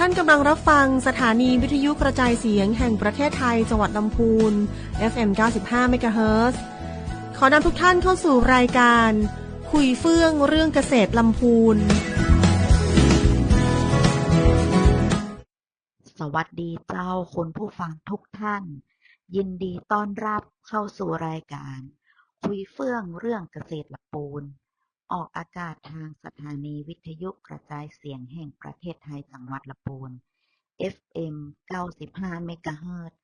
ท่านกำลังรับฟังสถานีวิทยุกระจายเสียงแห่งประเทศไทยจังหวัดลำพูน FM 95 เมกะเฮิรตซ์ขอนำทุกท่านเข้าสู่รายการคุยเฟื่องเรื่องเกษตรลำพูนสวัสดีเจ้าคุณผู้ฟังทุกท่านยินดีต้อนรับเข้าสู่รายการคุยเฟื่องเรื่องเกษตรลำพูนออกอากาศทางสถานีวิทยุกระจายเสียงแห่งประเทศไทยจังหวัดลำพูน FM 95 เมกะเฮิรตซ์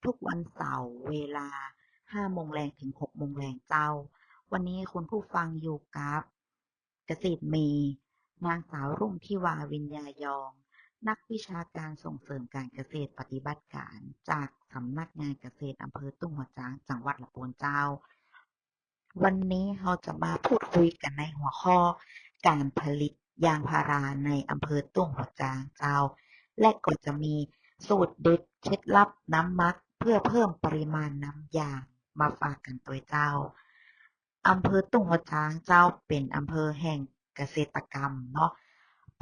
ทุกวันเสาร์เวลา 5 โมงแรงถึง 6 โมงแรงเจ้าวันนี้คุณผู้ฟังอยู่กับเกษตรเมย์นางสาวรุ่งทิวาวิญญายองนักวิชาการส่งเสริมการเกษตรปฏิบัติการจากสำนักงานเกษตรอำเภอตุ้งหัวช้างจังหวัดลำพูนเจ้าวันนี้เราจะมาพูดคุยกันในหัวข้อการผลิตยางพาราในอำเภอตุ้งหัวช้างเจ้าและก็จะมีสูตรเด็ดเคล็ดลับน้ำมักเพื่อเพิ่มปริมาณน้ำยางมาฝากกันตัวเจ้าอำเภอตุ้งหัวช้างเจ้าเป็นอำเภอแห่งเกษตรกรรมเนาะ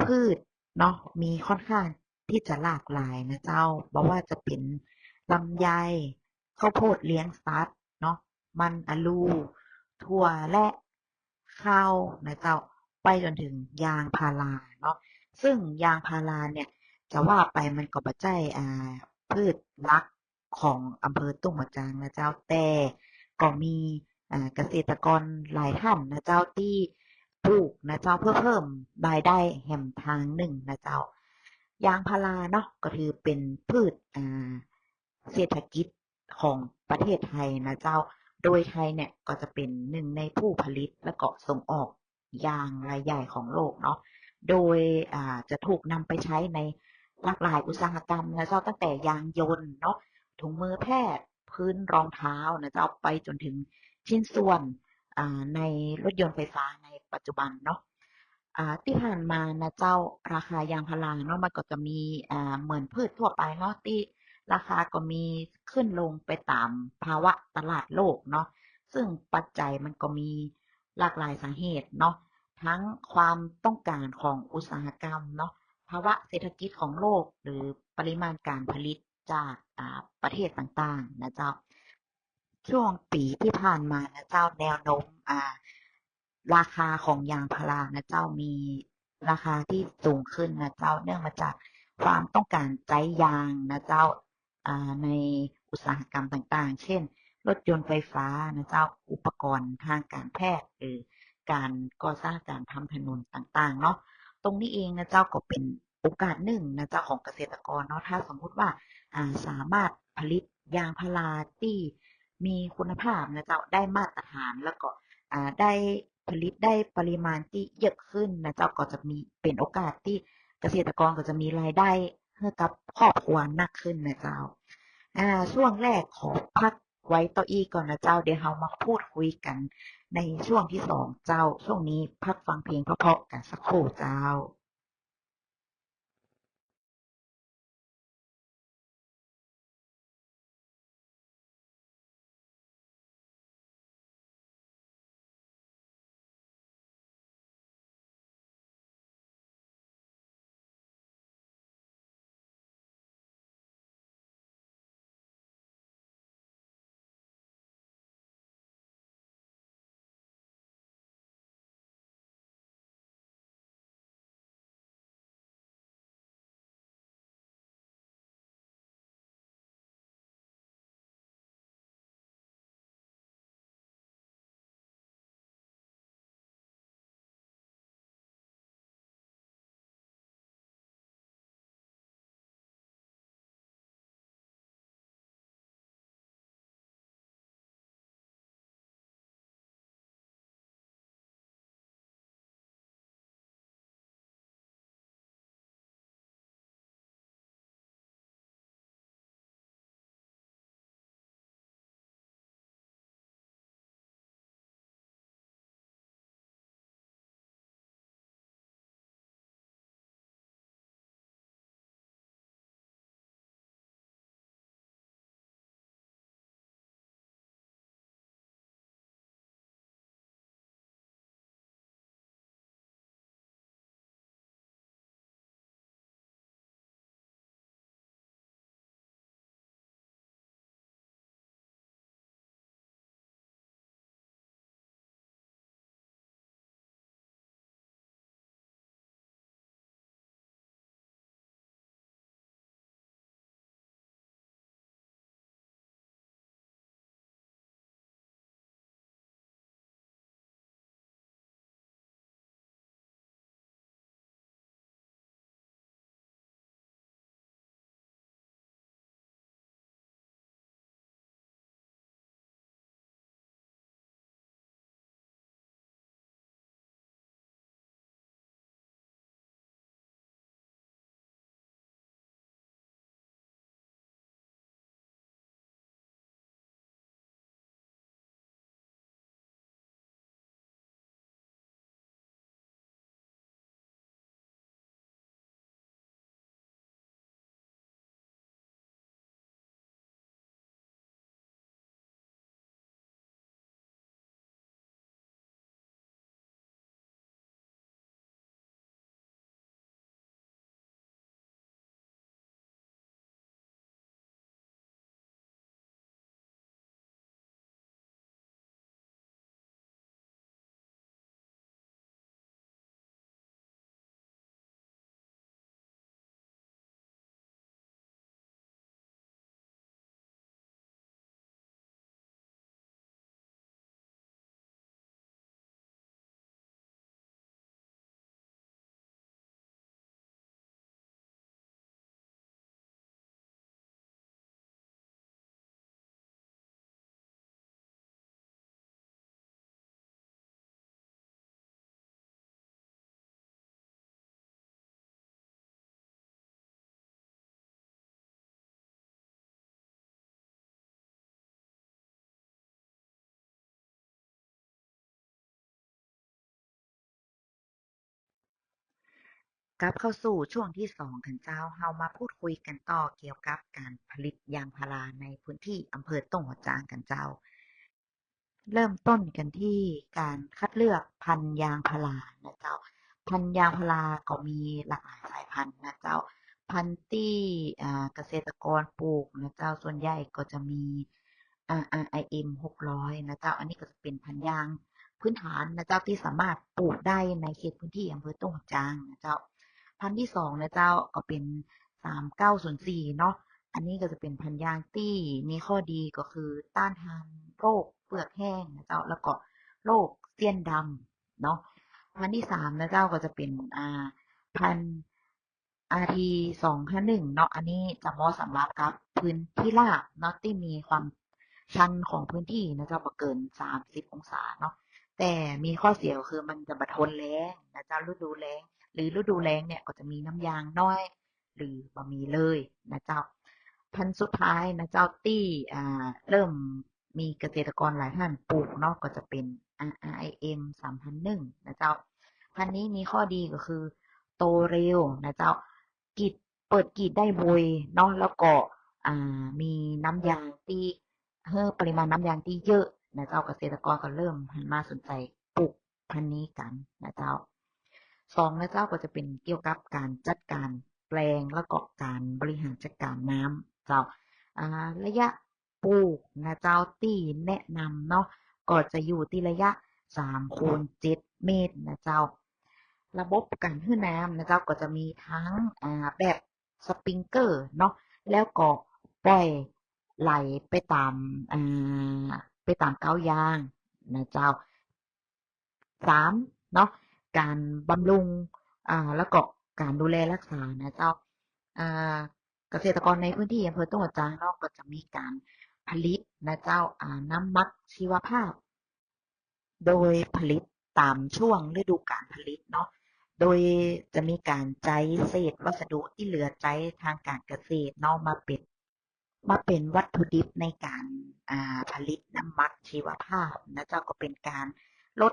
พืชเนาะมีค่อนข้างที่จะหลากหลายนะเจ้าบอกว่าจะเป็นลำไยข้าวโพดเลี้ยงสัตว์เนาะมันอะลูถั่วและข้าวนะเจ้าไปจนถึงยางพาราเนาะซึ่งยางพาราเนี่ยจะว่าไปมันก็บ่ใช่พืชหลักของอำเภอตุ้งหัวช้างนะเจ้าแต่ก็มีเกษตรกรหลายท่านนะเจ้าที่ปลูกนะเจ้าเพื่อเพิ่มรายได้แห่งทางหนึ่งนะเจ้ายางพาราเนาะก็ถือเป็นพืชเศรษฐกิจของประเทศไทยนะเจ้าโดยไทยเนี่ยก็จะเป็นหนึ่งในผู้ผลิตและก็ส่งออกยางรายใหญ่ของโลกเนาะโดยจะถูกนำไปใช้ในหลากหลายอุตสาหกรรมนะเจ้าตั้งแต่ยางยนต์เนาะถุงมือแพทย์พื้นรองเท้านะเจ้าไปจนถึงชิ้นส่วนในรถยนต์ไฟฟ้าในปัจจุบันเนาะที่ผ่านมานะเจ้าราคายางพาราเนาะมันก็จะมีเหมือนพืชทั่วไปเนาะที่ราคาก็มีขึ้นลงไปตามภาวะตลาดโลกเนาะซึ่งปัจจัยมันก็มีหลากหลายสาเหตุเนาะทั้งความต้องการของอุตสาหกรรมเนาะภาวะเศรษฐกิจของโลกหรือปริมาณการผลิตจากประเทศต่างๆนะเจ้า ช่วงปีที่ผ่านมานะเจ้าแนวโน้มราคาของยางพารานะเจ้ามีราคาที่สูงขึ้นนะเจ้าเนื่องมาจากความต้องการใช้ยางนะเจ้าในอุตสาหกรรมต่างๆเช่นรถยนต์ไฟฟ้านะเจ้าอุปกรณ์ทางการแพทย์หรือการก่อสร้างการทำถนนต่างๆเนาะตรงนี้เองนะเจ้าก็เป็นโอกาสหนึ่งนะเจ้าของเกษตรกรเนาะถ้าสมมุติว่าสามารถผลิตยางพาราที่มีคุณภาพนะเจ้าได้มาตรฐานแล้วก็ได้ผลิตได้ปริมาณที่เยอะขึ้นนะเจ้าก็จะมีเป็นโอกาสที่เกษตรกรก็จะมีรายได้ให้กับครอบครัวมากขึ้นนะเจ้าช่วงแรกขอพักไว้ต่ออีกก่อนนะเจ้าเดี๋ยวเรามาพูดคุยกันในช่วงที่สองเจ้าช่วงนี้พักฟังเพลงเพราะๆกันสักครู่เจ้า กลับเข้าสู่ช่วงที่2กันเจ้าเฮามาพูดคุยกันต่อเกี่ยวกับการผลิตยางพาราในพื้นที่อำเภอต่งหัวจางกันเจ้าเริ่มต้นกันที่การคัดเลือกพันธุ์ยางพารานะเจ้าพันธุ์ยางพาราก็มีหลากหลายสายพันธุ์นะเจ้าพันธุ์ที่เกษตรกรปลูกนะเจ้าส่วนใหญ่ก็จะมีRIM 600นะเจ้าอันนี้ก็จะเป็นพันธุ์ยางพื้นฐานนะเจ้าที่สามารถปลูกได้ในเขตพื้นที่อำเภอต่งหัวจางนะเจ้าพันธุ์ที่2นะเจ้าก็เป็น3904เนาะอันนี้ก็จะเป็นพันธุ์ยางที่มีข้อดีก็คือต้านทานโรคเปลือกแห้งนะเจ้าแล้วก็โรคเสี้ยนดำเนาะพันธุ์ที่3นะเจ้าก็จะเป็นพันธุ์ RT 251เนาะอันนี้จะเหมาะสำหรับกับพื้นที่ราบเนาะที่มีความชันของพื้นที่นะเจ้าบ่เกิน30องศาเนาะแต่มีข้อเสียก็คือมันจะบ่ทนแล้งนะเจ้าฤดูแล้งหรือฤดูแล้งเนี่ยก็จะมีน้ำยางน้อยหรือบ่มีเลยนะเจ้าพันธุ์สุดท้ายนะเจ้าที่เริ่มมีเกษตรกรหลายท่านปลูกเนาะก็จะเป็น RIM 3001นะเจ้าพันธุ์นี้มีข้อดีก็คือโตเร็วนะเจ้ากรีดเปิดกรีดได้บ่อยเนาะแล้วก็มีน้ำยางที่ปริมาณน้ำยางที่เยอะนะเจ้าเกษตรกรก็เริ่มหันมาสนใจปลูกพันธุ์นี้กันนะเจ้า2นะเจ้าก็จะเป็นเกี่ยวกับการจัดการแปลงแล้วก็การบริหารจัดการน้ำเจ้าระยะปลูกนะเจ้าที่แนะนำเนาะก็จะอยู่ที่ระยะ3x7เมตรนะเจ้าระบบการให้น้ำนะเจ้าก็จะมีทั้งแบบสปริงเกอร์เนาะแล้วก็ปล่อยไหลไปตามเก้ายางนะเจ้า3เนาะการบำรุงแล้วก็การดูแลรักษานะเจ้าอ่าเกษตรกรในพื้นที่อำเภอต่งหัวจางเนาะก็จะมีการผลิตนะเจ้าน้ำมักชีวภาพโดยผลิตตามช่วงฤดูกาลผลิตเนาะโดยจะมีการใช้เศษวัสดุที่เหลือใช้ทางการเกษตรเนาะมาเป็นวัตถุดิบในการผลิตน้ำมันชีวภาพนะเจ้าก็เป็นการลด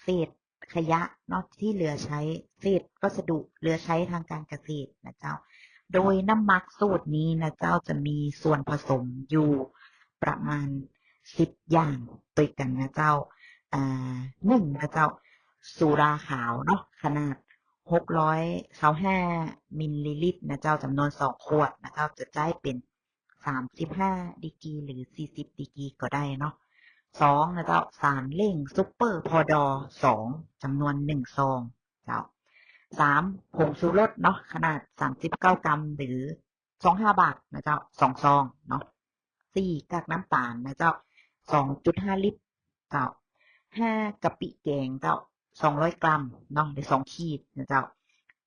เศษขยะเนาะที่เหลือใช้เศษวัสดุเหลือใช้ทางการเกษตรนะเจ้าโดยน้ำมันสูตรนี้นะเจ้าจะมีส่วนผสมอยู่ประมาณ10อย่างด้วยกันนะเจ้า1นะเจ้าสุราขาวเนาะขนาด625มิลลิลิตรนะเจ้าจำนวน2ขวดนะเจ้าจะจ่ายเป็น35ดีกรีหรือ40ดีกรีก็ได้เนาะ2นะเจ้าสารเร่งซุปเปอร์พอดอ2จำนวน1ซองเจ้า3ผงชูรสเนาะขนาด39กรัมหรือ25บาทนะเจ้า2ซองเนาะ4กากน้ำตาลนะเจ้า2.5ลิตรเจ้า5กะปิแกงเจ้า200กรัมเนาะหรือ2ขีดนะเจ้า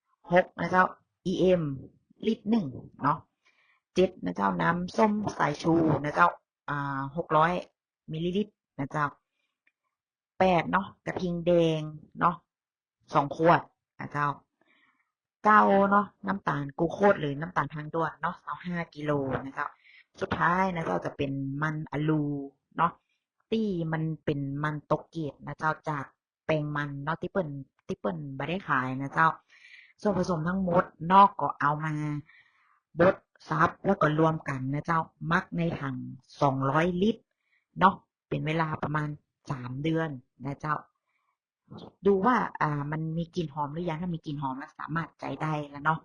6นะเจ้า EM ลิตร1เนาะ7นะเจ้าน้ำส้มสายชูนะเจ้า600มิลลิลิตรนะเจ้า8เนาะกระทิงแดงเนาะ2ขวดนะเจ้า9เนาะน้ำตาลกลูโคสหรือน้ำตาลทางด่วนเนาะ25กิโลนะเจ้าสุดท้ายนะเจ้าจะเป็นมันอะลูเนาะที่มันเป็นมันตกเกรดนะเจ้าจากแปลงมันเนาะที่เปิ้นบ่ได้ขายนะเจ้าส่วนผสมทั้งหมดนอกก็เอามาบดซับแล้วก็รวมกันนะเจ้ามักในถัง200ลิตรเนาะเป็นเวลาประมาณ3เดือนนะเจ้าดูว่ามันมีกลิ่นหอมหรือยังถ้ามีกลิ่นหอมแล้วสามารถใช้ได้แล้วเนาะ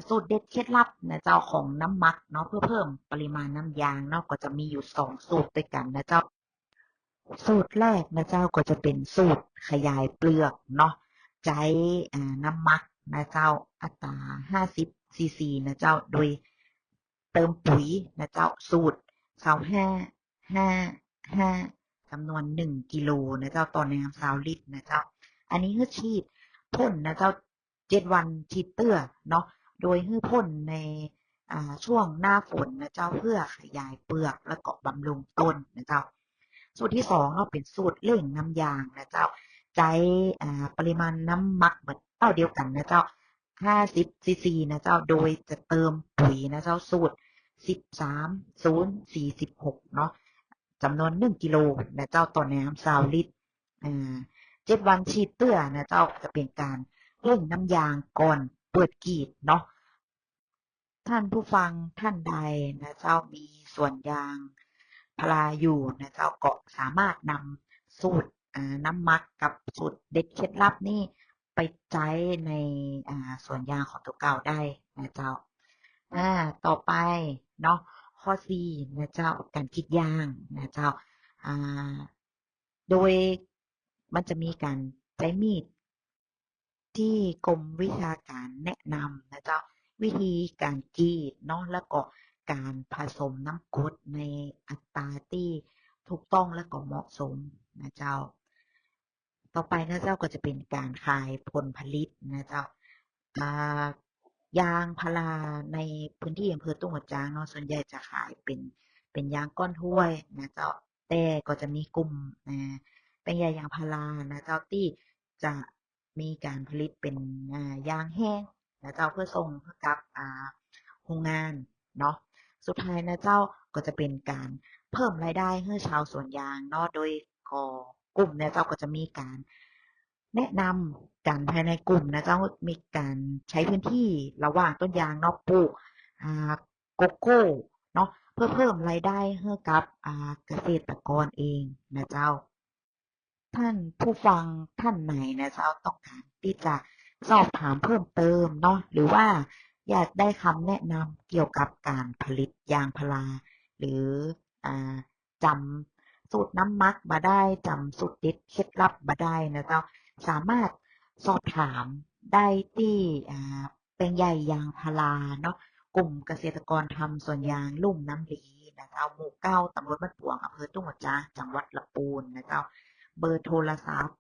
สูตรเด็ดเคล็ดลับนะเจ้าของน้ำมักเนาะเพื่อเพิ่มปริมาณน้ำยางเนาะก็จะมีอยู่2สูตรด้วยกันนะเจ้าสูตรแรกนะเจ้าก็จะเป็นสูตรขยายเปลือกเนาะใช้น้ำมักนะเจ้าอัตรา50ซีซีนะเจ้าโดยเติมปุ๋ยนะเจ้าสูตร25 55จำนวน1กิโลนะเจ้าต่อน้ำ20ลิตรนะเจ้าอันนี้คือฉีดพ่นนะเจ้า7วันฉีดเตื้อเนาะโดยให้พ่นในช่วงหน้าฝนนะเจ้าเพื่อขยายเปลือกแล้วก็บำรุงต้นนะเจ้าสูตรที่2เนาะเป็นสูตรเร่งน้ำยางนะเจ้าใช้ปริมาณน้ำมักเหมือนเท่าเดียวกันนะเจ้า50ซีซีนะเจ้าโดยจะเติมปุ๋ยนะเจ้าสูตร13 0 46เนาะจำนวน1กิโลนะเจ้าต่อน้ำ20ลิตร7วันฉีดเตื้อนะเจ้าจะเป็นการ เร่งน้ำยางก่อนเปิดกรีดเนาะท่านผู้ฟังท่านใดนะเจ้ามีสวนยางพาราอยู่นะเจ้าก็สามารถนำสูตรน้ำมักกับสูตรเด็ดเคล็ดลับนี่ไปใช้ในสวนยางของตัวเก่าได้นะเจ้าต่อไปเนาะข้อ4นะเจ้าการกรีดยางนะเจ้าอ่าโดยมันจะมีการใช้มีดที่กรมวิชาการแนะนำนะเจ้าวิธีการกรีดเนาะแล้วก็การผสมน้ำกรดในอัตราที่ถูกต้องและก็เหมาะสมนะเจ้าต่อไปนะเจ้าก็จะเป็นการขายผลผลิตนะเจ้าอ่ายางพาราในพื้นที่อำเภอตุ้งหัวจางเนาะส่วนใหญ่จะขายเป็นยางก้อนถ้วยนะเจ้าแต่ก็จะมีกลุ่มเป็นยางพารานะเจ้าที่จะมีการผลิตเป็นยางแห้งนะเจ้าเพื่อส่งให้กับโรงงานเนาะสุดท้ายนะเจ้าก็จะเป็นการเพิ่มรายได้ให้ชาวสวนยางเนาะโดยกลุ่มเนี่ยเจ้าก็จะมีการแนะนำกันภายในกลุ่มนะเจ้ามีการใช้พื้นที่ระหว่างต้นยางเนาะปลูกโกโก้เนาะเพื่อเพิ่มรายได้ให้กับเกษตรกรเองนะเจ้า ท่านผู้ฟังท่านไหนนะเจ้าต้องการที่จะสอบถามเพิ่มเติมเนาะหรือว่าอยากได้คำแนะนำเกี่ยวกับการผลิตยางพาราหรืออ่าจำสูตรน้ำมักมาได้จำสูตรเด็ดเคล็ดลับมาได้นะเจ้าสามารถสอบถามได้ที่แปลงใหญ่ยางพาราเนาะกลุ่มเกษตรกรทำสวนยางลุ่มน้ำหลีนะเจ้าหมู่9ตำบลบ้านปวงอำเภอตุ้งหัวช้างจังหวัดลำพูนนะเจ้า เบอร์โทรศัพท์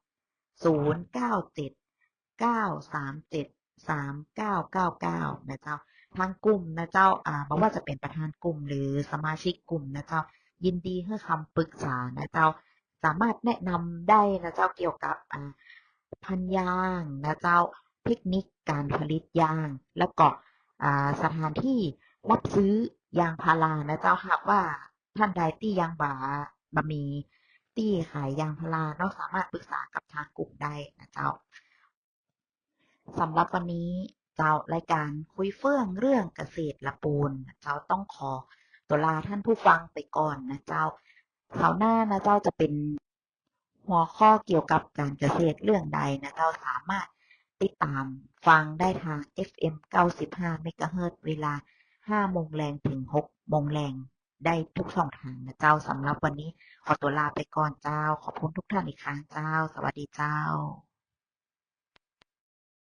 097 937 3999นะเจ้าทางกลุ่มนะเจ้าไม่ว่าจะเป็นประธานกลุ่มหรือสมาชิกกลุ่มนะเจ้ายินดีให้คำปรึกษานะเจ้าสามารถแนะนำได้นะเจ้าเกี่ยวกับพันธุ์ยางนะเจ้าเทคนิคการผลิตยางแล้วก็สถานที่รับซื้อยางพารานะเจ้าหากว่าท่านใดที่ยังบะมีที่ขายยางพาราเนาะสามารถปรึกษากับทางกลุ่มได้นะเจ้าสำหรับวันนี้เจ้ารายการคุยเฟื่องเรื่องเกษตรละปูนเจ้าต้องขอตัวลาท่านผู้ฟังไปก่อนนะเจ้าคราวหน้านะเจ้าจะเป็นหัวข้อเกี่ยวกับการเกษตรเรื่องใดนะเจ้าสามารถติดตามฟังได้ทาง FM 95เมกะเฮิรตซ์เวลา5โมงแรงถึง6โมงแรงได้ทุกช่องทางนะเจ้าสำหรับวันนี้ขอตัวลาไปก่อนเจ้าขอบคุณทุกท่านอีกครั้งเจ้าสวัสดีเจ้า